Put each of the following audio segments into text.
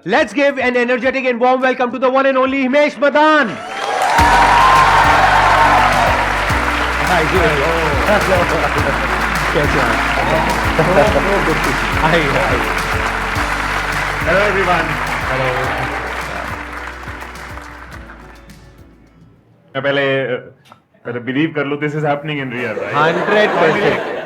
Let's give an energetic and warm welcome to the one and only Himesh Madan. Hi, good. कैसे हैं? Hi. Hello everyone. Hello. मैं पहले believe कर लो this is happening in real, right? 100%.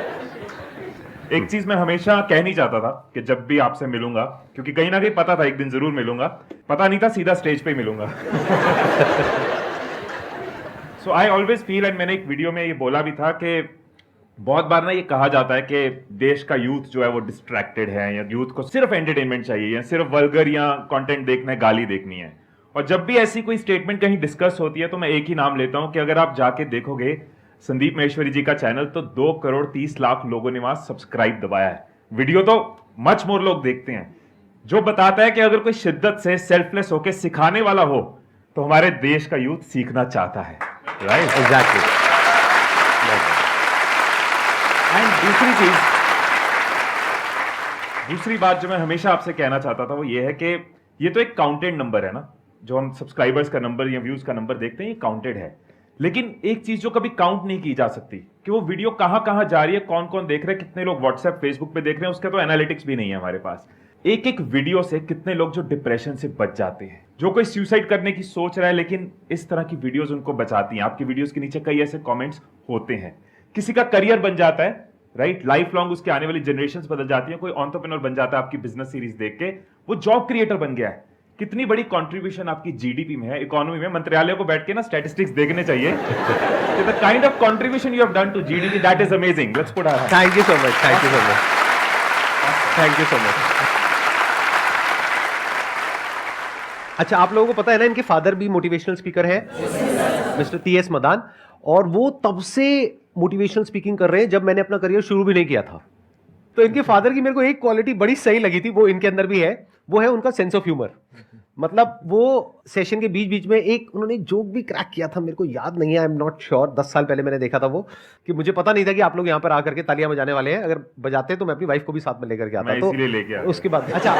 एक चीज मैं हमेशा कह नहीं चाहता था कि जब भी आपसे मिलूंगा, क्योंकि कहीं ना कहीं पता था एक दिन जरूर मिलूंगा, पता नहीं था सीधा स्टेज पे ही मिलूंगा. सो आई ऑलवेज फील, एंड मैंने एक वीडियो में ये बोला भी था कि बहुत बार ना ये कहा जाता है कि देश का यूथ जो है वो डिस्ट्रैक्टेड है, या यूथ को सिर्फ एंटरटेनमेंट चाहिए, या सिर्फ वल्गर या कंटेंट देखना है, गाली देखनी है. और जब भी ऐसी कोई स्टेटमेंट कहीं डिस्कस होती है तो मैं एक ही नाम लेता हूं कि अगर आप जाके देखोगे संदीप महेश्वरी जी का चैनल, तो 2,30,00,000 लोगों ने वहां सब्सक्राइब दबाया है. वीडियो तो मच मोर लोग देखते हैं, जो बताता है कि अगर कोई शिद्दत से सेल्फलेस होकर सिखाने वाला हो तो हमारे देश का यूथ सीखना चाहता है, राइट? Exactly. एंड दूसरी बात जो मैं हमेशा आपसे कहना चाहता था वो ये है कि ये तो एक काउंटेड नंबर है ना, जो हम सब्सक्राइबर्स का नंबर या व्यूज का नंबर देखते हैं, ये काउंटेड है. लेकिन एक चीज जो कभी काउंट नहीं की जा सकती कि वो वीडियो कहां कहां जा रही है, कौन कौन देख रहे हैं, कितने लोग व्हाट्सएप फेसबुक पे देख रहे हैं, उसका तो एनालिटिक्स भी नहीं है हमारे पास. एक एक वीडियो से कितने लोग जो डिप्रेशन से बच जाते हैं, जो कोई सुसाइड करने की सोच रहा है, लेकिन इस तरह की वीडियोस उनको बचाती हैं. आपकी वीडियोस के नीचे कई ऐसे कमेंट्स होते हैं, किसी का करियर बन जाता है, राइट? लाइफ लॉन्ग उसके आने वाली जनरेशंस बदल जाती हैं. कोई एंटरप्रेन्योर बन जाता है आपकी बिजनेस सीरीज देख के, वो जॉब क्रिएटर बन गया है. कितनी बड़ी कंट्रीब्यूशन आपकी जीडीपी में है, इकोनॉमी में. मंत्रालय को बैठ के ना स्टैटिस्टिक्स देखने चाहिए. The kind of contribution you have done to GDP, that is amazing. Let's put our Thank you so much. Thank you so much. Thank you so much. अच्छा, आप लोगों को पता है ना, इनके फादर भी मोटिवेशनल स्पीकर है, मिस्टर टीएस मदान, और वो तब से मोटिवेशनल स्पीकिंग कर रहे हैं जब मैंने अपना करियर शुरू भी नहीं किया था. तो इनके फादर की मेरे को एक क्वालिटी बड़ी सही लगी थी, वो इनके अंदर भी है, वो है उनका सेंस ऑफ ह्यूमर. मतलब वो सेशन के बीच बीच में एक उन्होंने जोक भी क्रैक किया था, मेरे को याद नहीं है, आई एम नॉट श्योर. 10 साल पहले मैंने देखा था वो, कि मुझे पता नहीं था कि आप लोग यहाँ पर आकर के तालियां बजाने वाले हैं. अगर बजाते तो मैं अपनी वाइफ को भी साथ में लेकर के आता. तो इसीलिए लेके आया. उसके बाद अच्छा.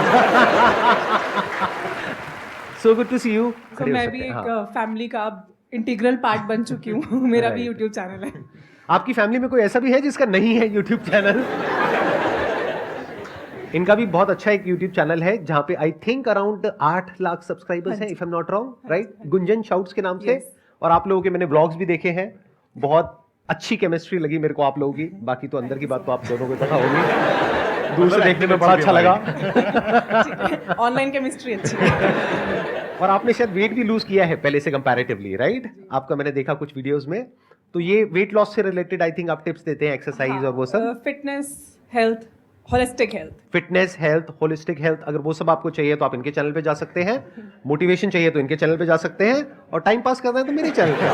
So good to see you. मैं भी एक फैमिली का इंटीग्रल पार्ट बन चुकी हूँ. मेरा भी यूट्यूब चैनल है. आपकी फैमिली में कोई ऐसा भी है जिसका नहीं है यूट्यूब चैनल? इनका भी बहुत अच्छा एक यूट्यूब चैनल है जहां पे I think around 8 lakh subscribers हैं, if I am not wrong, right? Gunjan Shouts के नाम से. और आप लोगों के मैंने व्लॉग्स भी देखे हैं, बहुत अच्छी केमिस्ट्री लगी मेरे को आप लोगों की. बाकी तो अंदर की बात तो आप दोनों को पता होगी, दूर से देखने में बड़ा अच्छा लगा. ऑनलाइन केमिस्ट्री अच्छी है. और आपने शायद वेट भी लूज किया है पहले से कंपैरेटिवली, राइट? आपका मैंने देखा कुछ वीडियोस में. तो ये वेट लॉस से रिलेटेड आई थिंक आप टिप्स देते हैं, एक्सरसाइज और वो सब. Fitness, health, holistic health. Fitness, health, holistic health, अगर वो सब आपको चाहिए तो आप इनके चैनल पे जा सकते हैं. मोटिवेशन चाहिए तो इनके चैनल पे जा सकते हैं, और टाइम पास करना है तो मेरे चैनल पे.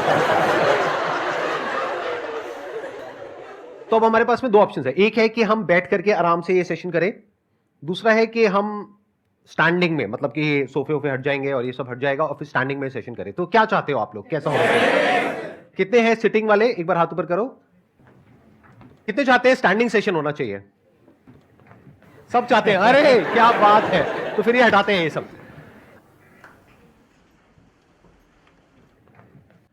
तो अब हमारे पास में 2 ऑप्शंस है. एक है कि हम बैठ करके आराम से ये सेशन करें, दूसरा है कि हम स्टैंडिंग में, मतलब कि सोफे वोफे हट जाएंगे और ये सब हट जाएगा और फिर स्टैंडिंग में सेशन करें. तो क्या चाहते हो आप लोग, कैसा होगा? कितने हैं सिटिंग वाले, एक बार हाथ ऊपर करो. कितने चाहते हैं स्टैंडिंग सेशन होना चाहिए? सब चाहते हैं. अरे क्या बात है. तो फिर ये हटाते हैं ये सब.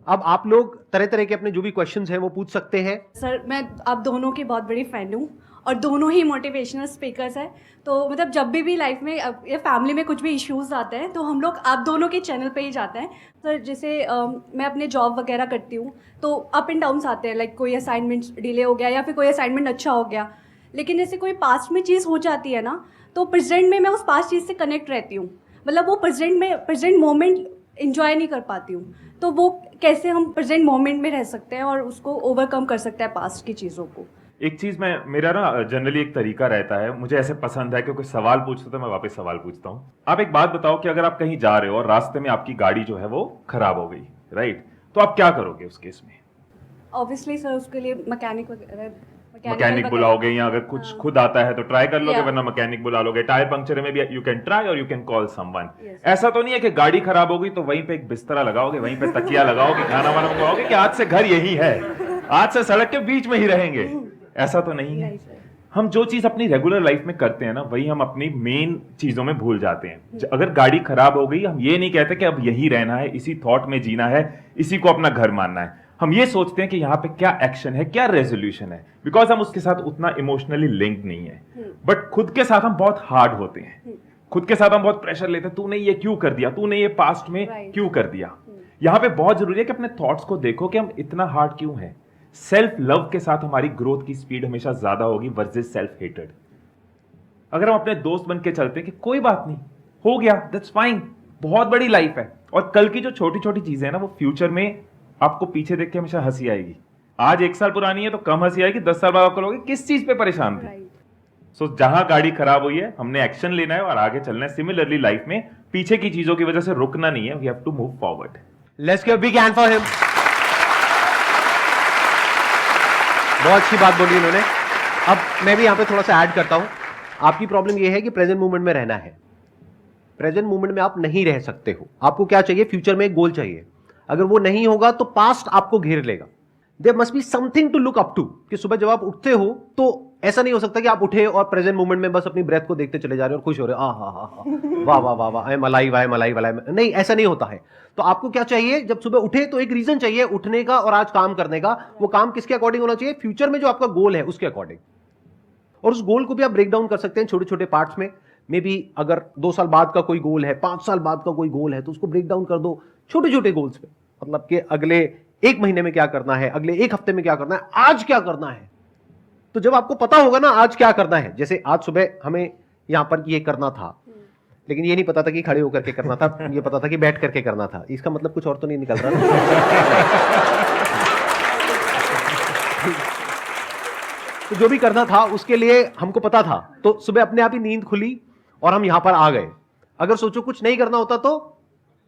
अब आप लोग तरह तरह के अपने जो भी क्वेश्चंस हैं वो पूछ सकते हैं. सर, मैं आप दोनों की बहुत बड़ी फैन हूँ और दोनों ही मोटिवेशनल स्पीकर्स हैं. तो मतलब जब भी लाइफ में या फैमिली में कुछ भी इश्यूज आते हैं तो हम लोग आप दोनों के चैनल पे ही जाते हैं. सर, जैसे मैं अपने जॉब वगैरह करती हूँ तो अप एंड डाउन्स आते हैं, लाइक कोई असाइनमेंट डिले हो गया या फिर कोई असाइनमेंट अच्छा हो गया. लेकिन जैसे कोई पास्ट में चीज़ हो जाती है ना, तो प्रेजेंट में मैं उस पास्ट चीज़ से कनेक्ट रहती हूँ. मतलब वो प्रेजेंट मोमेंट इंजॉय नहीं कर पाती हूँ. तो वो कैसे हम प्रेजेंट मोमेंट में रह सकते हैं और उसको ओवरकम कर सकते हैं पास्ट की चीज़ों को. एक चीज मेरा ना जनरली एक तरीका रहता है, मुझे ऐसे पसंद है कि कोई सवाल पूछता तो मैं वापस सवाल पूछता हूँ. आप एक बात बताओ कि अगर आप कहीं जा रहे हो और रास्ते में आपकी गाड़ी जो है वो खराब हो गई, राइट? तो आप क्या करोगे उस केस में? ऑब्वियसली सर, उसके लिए मैकेनिक बुलाओगे, या अगर कुछ खुद आता है तो ट्राई कर लोगे, वरना मैकेनिक बुला लोगे. टायर पंक्चर में भी यू कैन ट्राई और यू कैन कॉल समवन. ऐसा तो नहीं है कि गाड़ी खराब हो गई तो वहीं पे एक बिस्तरा लगाओगे, वहीं पे तकिया लगाओगे, खाना वाना मंगवाओगे कि आज से घर यही है, आज से सड़क के बीच में ही रहेंगे. ऐसा तो नहीं है. हम जो चीज अपनी रेगुलर लाइफ में करते हैं ना, वही हम अपनी मेन चीजों में भूल जाते हैं। अगर गाड़ी खराब हो गई, हम ये नहीं कहते कि अब यही रहना है, इसी थॉट में जीना है, इसी को अपना घर मानना है। हम ये सोचते हैं कि यहाँ पे क्या एक्शन है, क्या रेजोल्यूशन है, बिकॉज हम उसके साथ उतना इमोशनली लिंक नहीं है। बट खुद के साथ हम बहुत हार्ड होते हैं, खुद के साथ हम बहुत प्रेशर लेते हैं, तूने ये क्यों कर दिया, तूने ये पास्ट में क्यों कर दिया। यहाँ पे बहुत जरूरी है कि अपने थॉट्स को देखो कि हम इतना हार्ड क्यों है। सेल्फ लव के साथ हमारी ग्रोथ की स्पीड हमेशा ज्यादा होगी वर्सेस सेल्फ हेटेड। अगर हम अपने दोस्त बन के चलते हैं कि कोई बात नहीं, हो गया, दैट्स फाइन, बहुत बड़ी लाइफ है, और कल की जो छोटी छोटी चीजें हैं ना, वो फ्यूचर में आपको पीछे देख के हमेशा हंसी आएगी। आज 1 साल पुरानी है तो कम हंसी आएगी, 10 साल बाद आपको लोगे किस चीज पे परेशान थे। सो जहां गाड़ी खराब हुई है, हमने एक्शन लेना है और आगे चलना है। सिमिलरली लाइफ में पीछे की चीजों की वजह से रुकना नहीं है, we have to move forward. Let's give a big hand for him. बहुत अच्छी बात बोली उन्होंने। अब मैं भी यहां पे थोड़ा सा ऐड करता हूं। आपकी प्रॉब्लम यह है कि प्रेजेंट मोमेंट में रहना है। प्रेजेंट मोमेंट में आप नहीं रह सकते हो। आपको क्या चाहिए? फ्यूचर में एक गोल चाहिए। अगर वो नहीं होगा तो पास्ट आपको घेर लेगा। There must be something to look up to, कि सुबह जब आप उठते हो तो ऐसा नहीं हो सकता कि आप उठे और प्रेजेंट मोमेंट में बस अपनी ब्रेथ को देखते चले जा रहे हो और खुश हो रहे हो, वाह वाह वाह वाह, I am alive, I am alive, alive. नहीं, ऐसा नहीं होता है। तो आपको क्या चाहिए? जब सुबह उठे तो एक रीजन चाहिए उठने का और आज काम करने का। वो काम किसके अकॉर्डिंग होना चाहिए? फ्यूचर में जो आपका गोल है उसके अकॉर्डिंग। और उस गोल को भी आप ब्रेक डाउन कर सकते हैं छोटे छोटे पार्ट्स में। मे बी अगर 2 साल बाद का कोई गोल है, 5 साल बाद का कोई गोल है, तो उसको ब्रेक डाउन कर दो छोटे छोटे गोल्स पे। मतलब कि अगले 1 महीने में क्या करना है, अगले 1 हफ्ते में क्या करना है, आज क्या करना है। तो जब आपको पता होगा ना आज क्या करना है, जैसे आज सुबह हमें यहां पर ये करना था, लेकिन ये नहीं पता था कि खड़े होकर के करना था, ये पता था कि बैठ करके करना था। इसका मतलब कुछ और तो नहीं निकल रहा ना? तो जो भी करना था उसके लिए हमको पता था, तो सुबह अपने आप ही नींद खुली और हम यहां पर आ गए। अगर सोचो कुछ नहीं करना होता तो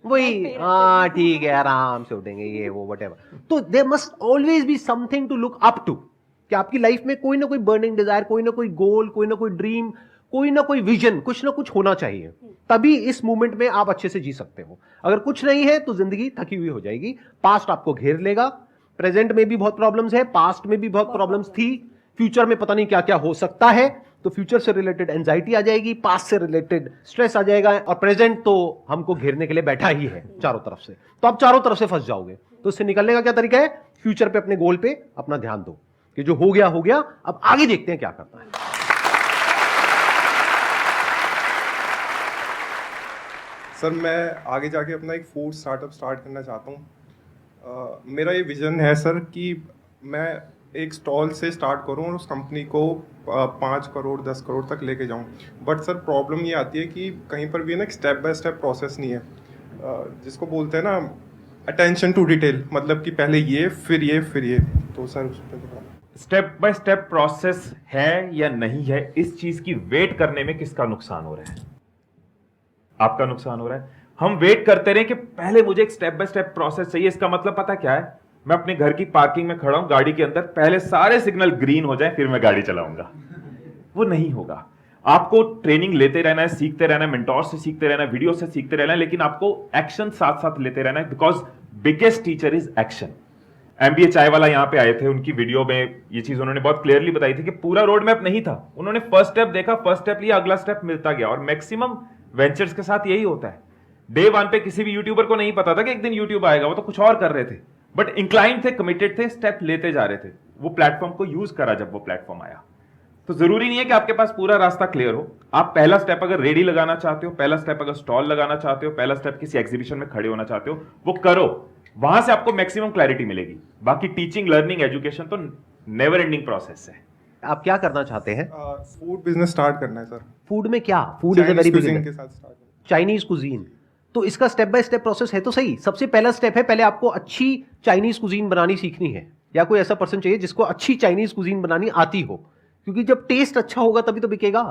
वही, हाँ ठीक है, आराम से उठेंगे, ये वो व्हाटएवर। तो there must always be something to look up to, कि आपकी लाइफ में कोई ना कोई बर्निंग डिजायर, कोई ना कोई गोल, कोई ना कोई ड्रीम, कोई ना कोई विजन, कुछ ना कुछ होना चाहिए। तभी इस मूवमेंट में आप अच्छे से जी सकते हो। अगर कुछ नहीं है तो जिंदगी थकी हुई हो जाएगी। पास्ट आपको घेर लेगा। प्रेजेंट में भी बहुत प्रॉब्लम्स है, पास्ट में भी बहुत प्रॉब्लम्स थी, फ्यूचर में पता नहीं क्या क्या हो सकता है। तो फ्यूचर से रिलेटेड एंजाइटी आ जाएगी, पास्ट से रिलेटेड स्ट्रेस आ जाएगा, और प्रेजेंट तो हमको घेरने के लिए बैठा ही है चारों तरफ से। तो आप चारों तरफ से फंस जाओगे। तो इससे निकलने का क्या तरीका है? फ्यूचर पे, अपने गोल पे अपना ध्यान दो कि जो हो गया हो गया, अब आगे देखते हैं क्या करना है। सर, मैं आगे जाके अपना एक फूड स्टार्टअप स्टार्ट करना चाहता हूँ। मेरा ये विजन है सर कि मैं एक स्टॉल से स्टार्ट करूँ और उस कंपनी को 5 करोड़ 10 करोड़ तक लेके जाऊँ। बट सर प्रॉब्लम ये आती है कि कहीं पर भी ना एक स्टेप बाय स्टेप प्रोसेस नहीं है, जिसको बोलते हैं ना अटेंशन टू डिटेल, मतलब कि पहले ये फिर ये फिर ये। तो सर उस पर स्टेप बाय स्टेप प्रोसेस है या नहीं है, इस चीज की वेट करने में किसका नुकसान हो रहा है? आपका नुकसान हो रहा है। हम वेट करते रहे कि पहले मुझे एक स्टेप बाय स्टेप प्रोसेस चाहिए। इसका मतलब पता क्या है? मैं अपने घर की पार्किंग में खड़ा हूं, गाड़ी के अंदर, पहले सारे सिग्नल ग्रीन हो जाए फिर मैं गाड़ी चलाऊंगा। वो नहीं होगा। आपको ट्रेनिंग लेते रहना है, सीखते रहना है, मेंटोर से सीखते रहना है, वीडियो से सीखते रहना है, लेकिन आपको एक्शन साथ साथ लेते रहना है, because biggest teacher is action. MBA चाय वाला यहां पे आए थे, उनकी वीडियो में ये चीज उन्होंने बहुत क्लियरली बताई थी कि पूरा रोड मैप नहीं था। उन्होंने फर्स्ट स्टेप देखा, फर्स्ट स्टेप लिया, अगला स्टेप मिलता गया। और मैक्सिमम वेंचर्स के साथ यही होता है। डे 1 पे किसी भी यूट्यूबर को नहीं पता था कि एक दिन यूट्यूब आएगा, वो तो कुछ और कर रहे थे, बट इंक्लाइंड थे, कमिटेड थे, स्टेप लेते जा रहे थे। वो प्लेटफॉर्म को यूज करा जब वो प्लेटफॉर्म आया। तो जरूरी नहीं है कि आपके पास पूरा रास्ता क्लियर हो। आप पहला स्टेप अगर रेडी लगाना चाहते हो, पहला स्टेप अगर स्टॉल लगाना चाहते हो, पहला स्टेप किसी एग्जीबिशन में खड़े होना चाहते हो, वो करो। वहां से आपको मैक्सिमम क्लैरिटी मिलेगी। बाकी टीचिंग, लर्निंग, एजुकेशन तो नेवर एंडिंग प्रोसेस है। आप क्या करना चाहते हैं? फूड बिजनेस स्टार्ट करना है सर। फूड में क्या? Food is a very big के साथ स्टार्ट, चाइनीज कुजीन। तो इसका स्टेप बाय स्टेप प्रोसेस है तो सही। सबसे पहला स्टेप है, पहले आपको अच्छी चाइनीज कुजीन बनानी सीखनी है, या कोई ऐसा पर्सन चाहिए जिसको अच्छी चाइनीज कुजीन बनानी आती हो, क्योंकि जब टेस्ट अच्छा होगा तभी तो बिकेगा।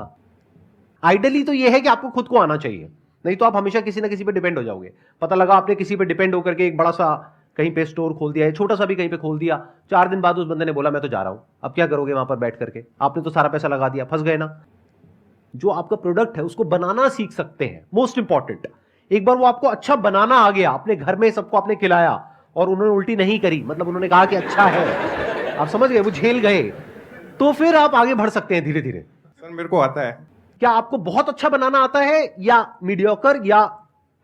आइडियली तो ये है कि आपको खुद को आना चाहिए, नहीं तो आप हमेशा किसी ना किसी पे डिपेंड हो जाओगे। पता लगा आपने किसी पे डिपेंड होकर के एक बड़ा सा कहीं पे स्टोर खोल दिया है, छोटा सा भी कहीं पे खोल दिया, 4 दिन बाद उस बंदे ने बोला मैं तो जा रहा हूं। अब क्या करोगे वहां पर बैठ करके? आपने तो सारा पैसा लगा दिया, फंस गए ना। जो आपका प्रोडक्ट है उसको बनाना सीख सकते हैं, मोस्ट इंपॉर्टेंट। एक बार वो आपको अच्छा बनाना आ गया, अपने घर में सबको आपने खिलाया और उन्होंने उल्टी नहीं करी, मतलब उन्होंने कहा कि अच्छा है, आप समझ गए, वो झेल गए, तो फिर आप आगे बढ़ सकते हैं धीरे धीरे। सर मेरे को आता है। क्या आपको बहुत अच्छा बनाना आता है या मीडियोकर या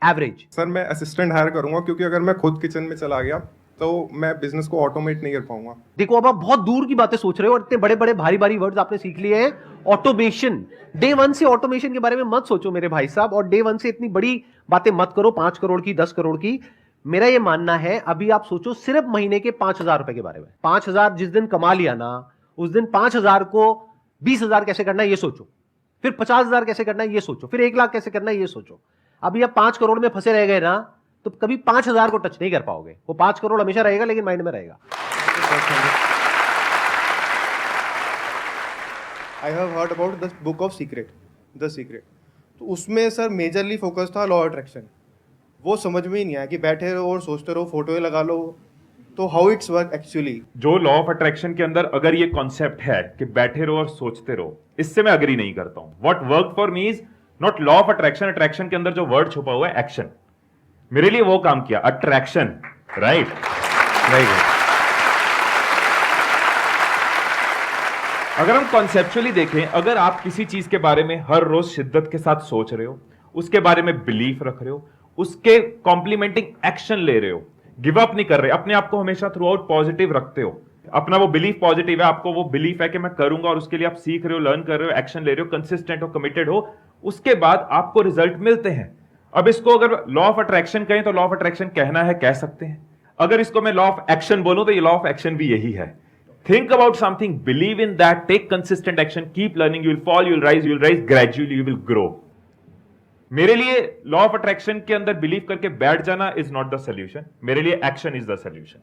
एवरेज? सर मैं असिस्टेंट हायर करूंगा, क्योंकि अगर मैं खुद किचन में चला गया तो मैं बिजनेस को ऑटोमेट नहीं कर पाऊंगा। देखो अब आप बहुत दूर की बातें सोच रहे हो और इतने बड़े बड़े भारी भारी वर्ड्स आपने सीख लिए हैं। ऑटोमेशन, डे वन से ऑटोमेशन के बारे में मत सोचो मेरे भाई साहब, और डे वन से इतनी बड़ी बातें मत करो, 5 करोड़ की, 10 करोड़ की। मेरा ये मानना है अभी आप सोचो सिर्फ महीने के 5,000 रुपए के बारे में। 5,000 जिस दिन कमा लिया ना, उस दिन 5,000 को 20,000 कैसे करना है ये सोचो, फिर 50,000 कैसे करना है ये सोचो, फिर 1 लाख कैसे करना है ये सोचो। अभी आप 5 करोड़ में फंसे रह गए ना तो कभी 5,000 को टच नहीं कर पाओगे। वो 5 करोड़ हमेशा रहेगा लेकिन माइंड में रहेगा। I have heard about the book of secret, the secret. तो उसमें सर मेजरली फोकस था लॉ अट्रैक्शन। वो समझ में ही नहीं आया कि बैठे रहो और सोचते रहो, फोटो लगा लो, तो हाउ इट्स वर्क एक्चुअली। जो लॉ ऑफ अट्रैक्शन के अंदर अगर ये कॉन्सेप्ट है कि बैठे रहो और सोचते रहो, इससे मैं अग्री नहीं करता हूं। What work for me is not law of attraction. Attraction के अंदर जो वर्ड छुपा हुआ है एक्शन, मेरे लिए वो काम किया, अट्रैक्शन, राइट। Very good. अगर हम कॉन्सेप्चुअली देखें, अगर आप किसी चीज के बारे में हर रोज शिद्दत के साथ सोच रहे हो, उसके बारे में बिलीफ रख रहे हो, उसके कॉम्प्लीमेंटिंग एक्शन ले रहे हो, गिव अप नहीं कर रहे, अपने आप को हमेशा थ्रू आउट पॉजिटिव रखते हो, अपना वो बिलीफ पॉजिटिव है, आपको वो बिलीफ है कि मैं करूंगा और उसके लिए आप सीख रहे हो, लर्न कर रहे हो, एक्शन ले रहे हो, कंसिस्टेंट हो, कमिटेड हो, उसके बाद आपको रिजल्ट मिलते हैं। अब इसको अगर लॉ ऑफ अट्रैक्शन कहें तो लॉ ऑफ अट्रैक्शन कहना है, कह सकते हैं। अगर इसको मैं लॉ ऑफ एक्शन बोलूं तो ये लॉ ऑफ एक्शन भी यही है। Think about something, believe in that, take consistent action, keep learning, you will fall, you will rise, gradually you will grow. मेरे लिए लॉ ऑफ अट्रैक्शन के अंदर बिलीव करके बैठ जाना इज नॉट द सोल्यूशन, मेरे लिए एक्शन इज द सोल्यूशन।